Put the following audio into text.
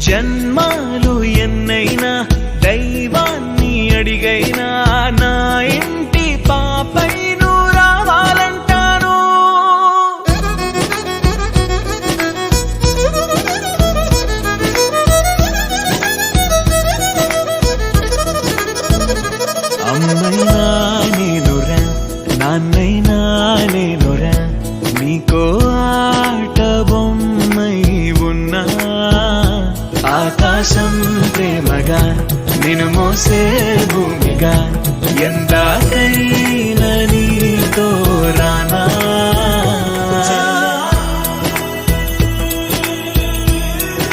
జన్మాలు ఎన్నైనా దైవాన్ని అడిగైనా నా ఇంటి పాపై నువ్వు రావాలంటాను. అమ్మైనా నేనురా నాన్నైనా నేనురా నీకో ఆట బొమ్మై ఉన్నా. ఆకాశం ప్రేమగా నిన్ను మోసే భూమిగా ఎందాకై